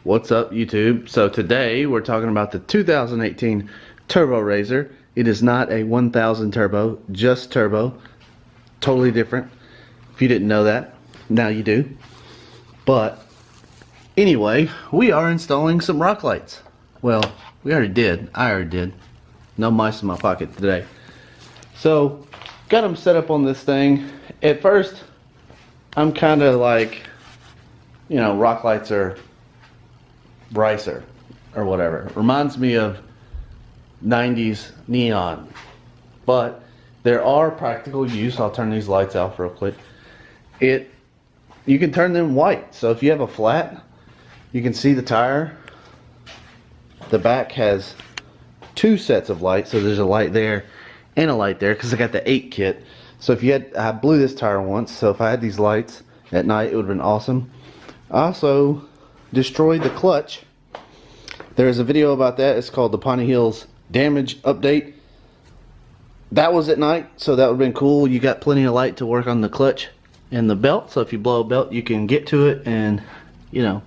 What's up, YouTube? So today we're talking about the 2018 Turbo RZR. It is not a 1000 turbo, just turbo. Totally different. If you didn't know that, now you do. But anyway, we are installing some rock lights. Well, we already did. I already did. No mice in my pocket today. So, got them set up on this thing. At first, I'm kind of like, you know, rock lights are brighter or whatever. Reminds me of 90s neon. But there are practical use. I'll turn these lights off real quick. You can turn them white. So if you have a flat, you can see the tire. The back has two sets of lights. So there's a light there and a light there because I got the 8 kit. So if you had, I blew this tire once. So if I had these lights at night, it would have been awesome. I also destroyed the clutch. There's a video about that. It's called the Pawnee Hills Damage Update. That was at night, so that would have been cool. You got plenty of light to work on the clutch and the belt, so if you blow a belt you can get to it and, you know,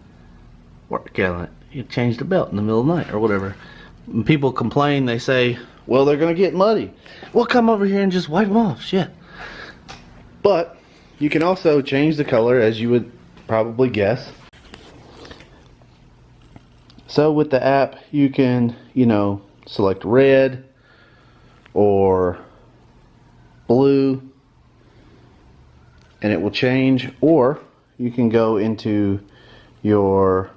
work on it. You change the belt in the middle of the night or whatever. When people complain, they say, well, they're gonna get muddy. Well, come over here and just wipe them off. Shit. But you can also change the color, as you would probably guess. So with the app, you can, you know, select red or blue and it will change, or you can go into your,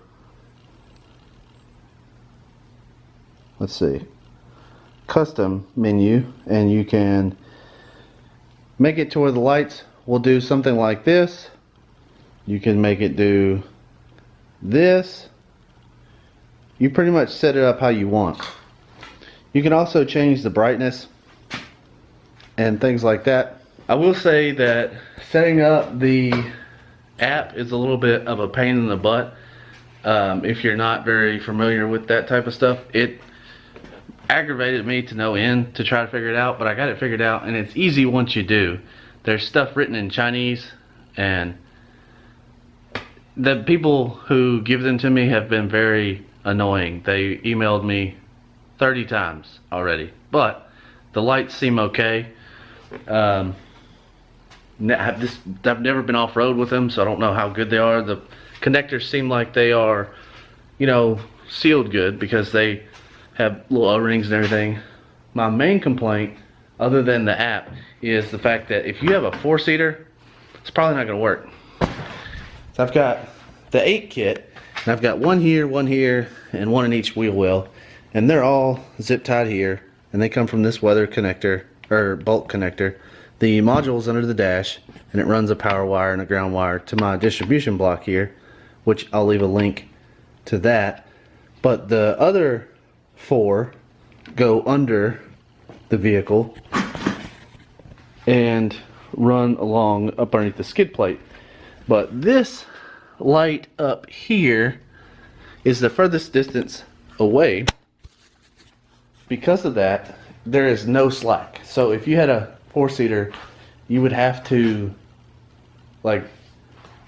let's see, custom menu, and you can make it to where the lights will do something like this. You can make it do this. You pretty much set it up how you want. You can also change the brightness and things like that. I will say that setting up the app is a little bit of a pain in the butt. If you're not very familiar with that type of stuff, it aggravated me to no end to try to figure it out, but I got it figured out, and it's easy once you do. There's stuff written in Chinese, and the people who give them to me have been very annoying. They emailed me 30 times already, but the lights seem okay. I've never been off-road with them, so I don't know how good they are. The connectors seem like they are, you know, sealed good because they have little O-rings and everything. My main complaint, other than the app, is the fact that if you have a 4-seater, it's probably not going to work. So I've got the 8 kit, and I've got one here, and one in each wheel well, and they're all zip tied here, and they come from this weather connector or bolt connector. The module's under the dash, and it runs a power wire and a ground wire to my distribution block here, which I'll leave a link to that. But the other 4 go under the vehicle and run along up underneath the skid plate. But this light up here is the furthest distance away. Because of that, there is no slack. So if you had a 4-seater, you would have to, like,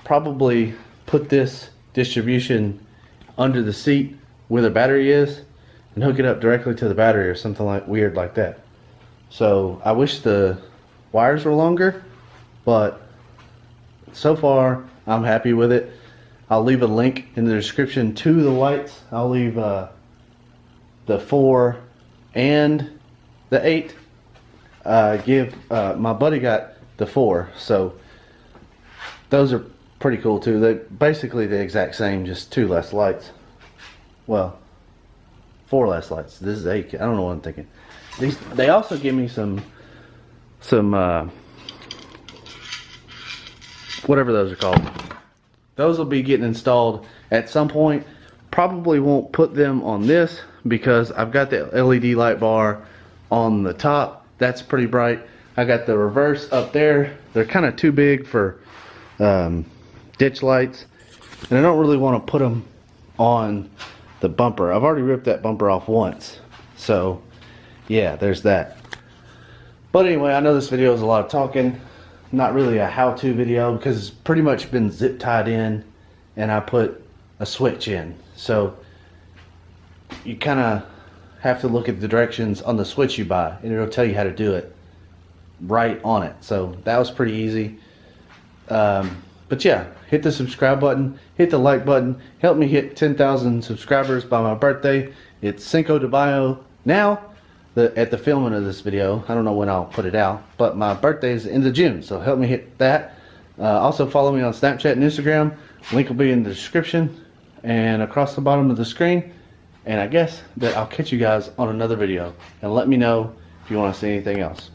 probably put this distribution under the seat where the battery is and hook it up directly to the battery or something like weird like that. So I wish the wires were longer, but so far I'm happy with it. I'll leave a link in the description to the lights. I'll leave the 4 and the 8. My buddy got the 4, so those are pretty cool too. They're basically the exact same, just 2 less lights. Well, 4 less lights. This is 8. I don't know what I'm thinking. They also give me some whatever those are called. Those will be getting installed at some point. Probably won't put them on this because I've got the LED light bar on the top. That's pretty bright. I got the reverse up there. They're kind of too big for ditch lights, and I don't really want to put them on the bumper. I've already ripped that bumper off once, so yeah, there's that. But anyway, I know this video is a lot of talking, not really a how-to video, because it's pretty much been zip tied in, and I put a switch in. So you kind of have to look at the directions on the switch you buy, and it'll tell you how to do it right on it. So that was pretty easy. But yeah, hit the subscribe button, hit the like button, help me hit 10,000 subscribers by my birthday. It's Cinco de Mayo now, at the filming of this video. I don't know when I'll put it out, but my birthday is the end of June, so help me hit that. Also follow me on Snapchat and Instagram. Link will be in the description and across the bottom of the screen. And I guess that I'll catch you guys on another video, and let me know if you want to see anything else.